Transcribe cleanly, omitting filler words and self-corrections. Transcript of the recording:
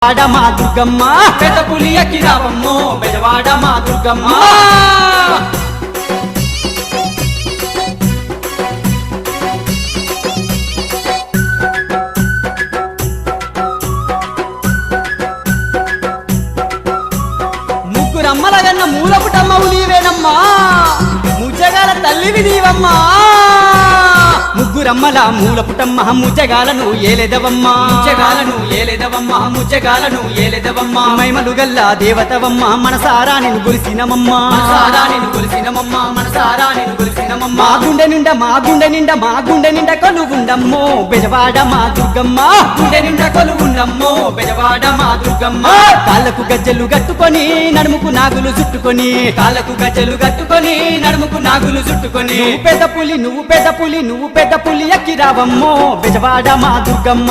బెజవాడ మా దుర్గమ్మ పెద్ద పులి ఎక్కి రావమ్మో బెజవాడ మా దుర్గమ్మ ముగ్గురమ్మలగన్న మూలపుటమ్మవు నీవేనమ్మా ముజ్జగాల తల్లివి నీవమ్మా ముగ్గురమ్మల మూలపుటమ్మ ముజ్జగాలను ఏలెదవమ్మా ముజ్జగాలను ఏలెదవమ్మా మైమలు గల్ల దేవతవమ్మ మనసారా నిన్ను గురిసినమమ్మా మా గుండె నిండా కొలువుండమ్మో బెజవాడ మా దుర్గమ్మ కాళ్ళకు గజ్జలు కట్టుకొని నడుముకు నాగులు చుట్టుకొని నువ్వు పెద్ద పులి ఎక్కి రావమ్మో బెజవాడ మా దుర్గమ్మ